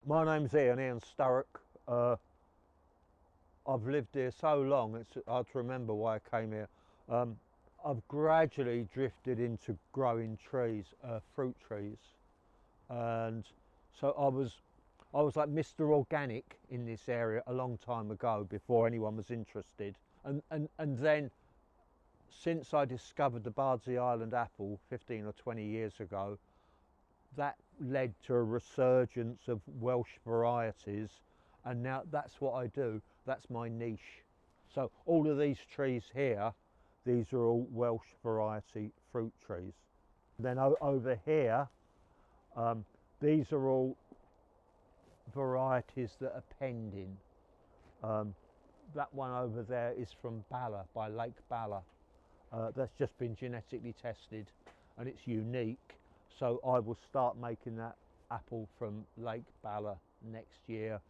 My name's Ian Sturrock. I've lived here so long, it's hard to remember why I came here. I've gradually drifted into growing trees, fruit trees, and so I was like Mr. Organic in this area a long time ago before anyone was interested. And then since I discovered the Bardsey Island apple 15 or 20 years ago, that led to a resurgence of Welsh varieties, and now that's what I do. That's my niche. So all of these trees here, these are all Welsh variety fruit trees. Then over here, these are all varieties that are pending. That one over there is from Bala, by Lake Bala. That's just been genetically tested and it's unique. So I will start making that apple from Lake Bala next year.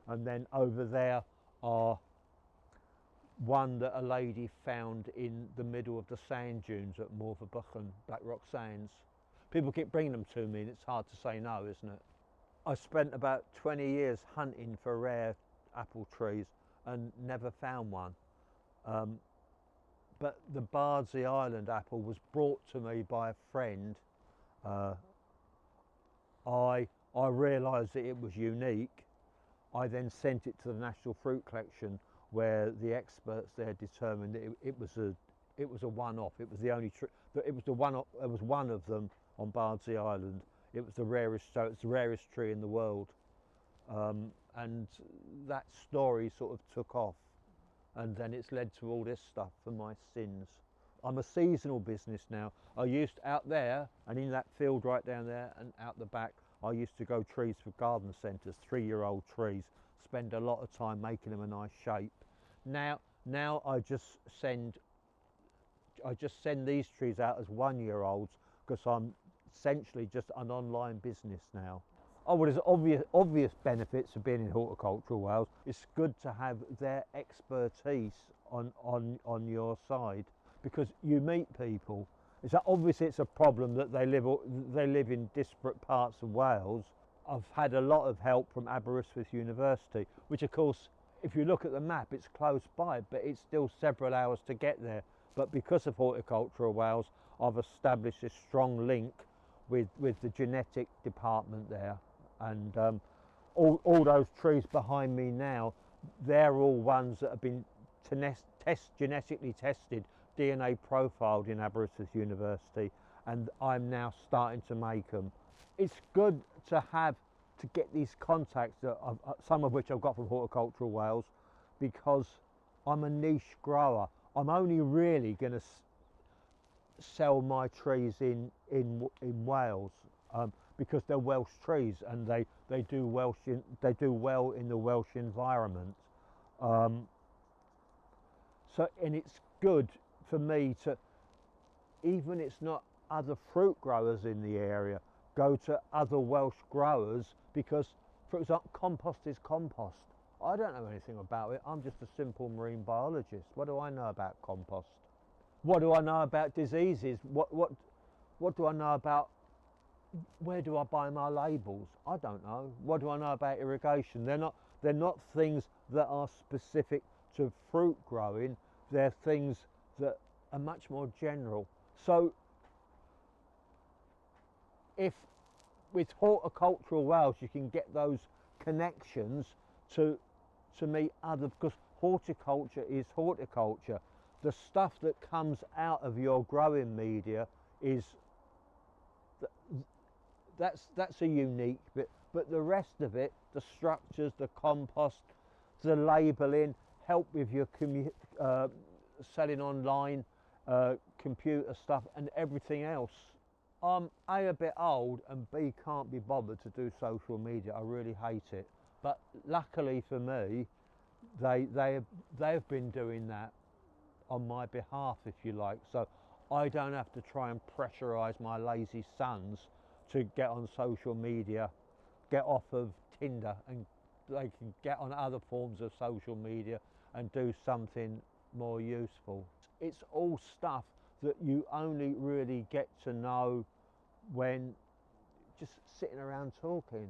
And then over there are one that a lady found in the middle of the sand dunes at Morfabuchen, Black Rock Sands. People keep bringing them to me and it's hard to say no, isn't it? I spent about 20 years hunting for rare apple trees and never found one. But the Bardsey Island apple was brought to me by a friend. I realised that it was unique. I then sent it to the National Fruit Collection, where the experts there determined that it was a one-off. It was the only tree. It was the one. It was one of them on Bardsey Island. It was the rarest. So it's the rarest tree in the world, and that story sort of took off, and then it's led to all this stuff for my sins. I'm a seasonal business now. I used out there and in that field right down there and out the back, I used to go trees for garden centres, 3-year-old trees, spend a lot of time making them a nice shape. Now I just send these trees out as 1-year-olds because I'm essentially just an online business now. Oh, well, there's obvious benefits of being in horticultural Wales. It's good to have their expertise on your side, because you meet people. Obviously it's a problem that they live in disparate parts of Wales. I've had a lot of help from Aberystwyth University, which of course, if you look at the map, it's close by, but it's still several hours to get there. But because of Horticultural Wales, I've established a strong link with the genetic department there. And all those trees behind me now, they're all ones that have been genetically tested, DNA profiled in Aberystwyth University, and I'm now starting to make them. It's good to get these contacts, some of which I've got from Horticultural Wales, because I'm a niche grower. I'm only really going to sell my trees in Wales, because they're Welsh trees and they do well in the Welsh environment. So, and it's good for me to, even it's not other fruit growers in the area, go to other Welsh growers, because, for example, compost is compost. I don't know anything about it. I'm just a simple marine biologist. What do I know about compost? What do I know about diseases? What do I know about, where do I buy my labels? I don't know. What do I know about irrigation? They're not things that are specific to fruit growing. They're things that are much more general. So if with Horticultural Wales you can get those connections to meet other, because horticulture is horticulture. The stuff that comes out of your growing media is that's a unique bit, but the rest of it, the structures, the compost, the labelling, help with your selling online, computer stuff and everything else. I'm A bit old, and B, can't be bothered to do social media. I really hate it, but luckily for me, they've been doing that on my behalf, if you like, so I don't have to try and pressurise my lazy sons to get on social media, get off of Tinder, and they can get on other forms of social media and do something more useful. It's all stuff that you only really get to know when just sitting around talking.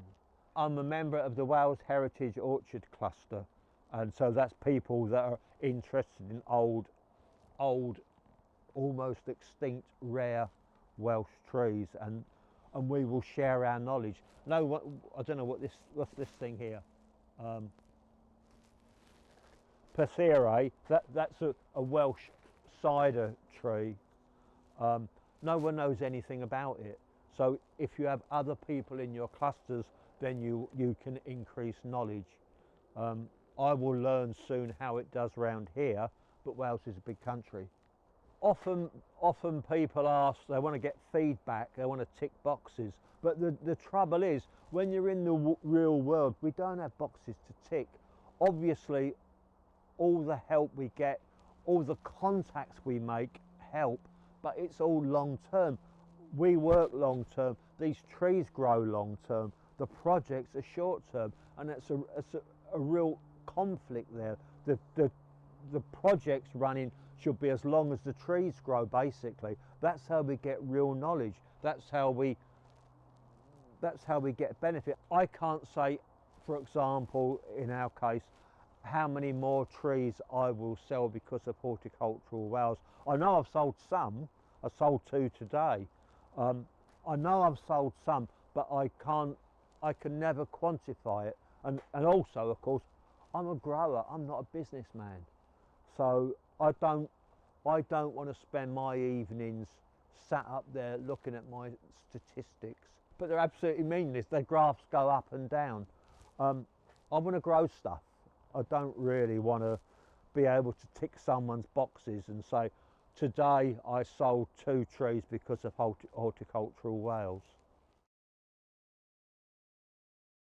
I'm a member of the Wales Heritage Orchard Cluster, and so that's people that are interested in old, almost extinct, rare Welsh trees, and we will share our knowledge. No, I don't know what's this thing here. Persere, that's a Welsh cider tree. No one knows anything about it. So if you have other people in your clusters, then you can increase knowledge. I will learn soon how it does round here, but Wales is a big country. Often people ask, they want to get feedback, they want to tick boxes, but the trouble is, when you're in the real world, we don't have boxes to tick. Obviously, all the help we get, all the contacts we make help, but it's all long term. We work long term, these trees grow long term, the projects are short term, and it's a real conflict there. The projects running should be as long as the trees grow, basically. That's how we get real knowledge. That's how we get benefit. I can't say, for example, in our case, how many more trees I will sell because of Horticultural Wales. I know I've sold some. I sold 2 today. I know I've sold some, but I can never quantify it. And also, of course, I'm a grower. I'm not a businessman. So I don't want to spend my evenings sat up there looking at my statistics. But they're absolutely meaningless. Their graphs go up and down. I want to grow stuff. I don't really want to be able to tick someone's boxes and say, today I sold 2 trees because of Horticultural Wales.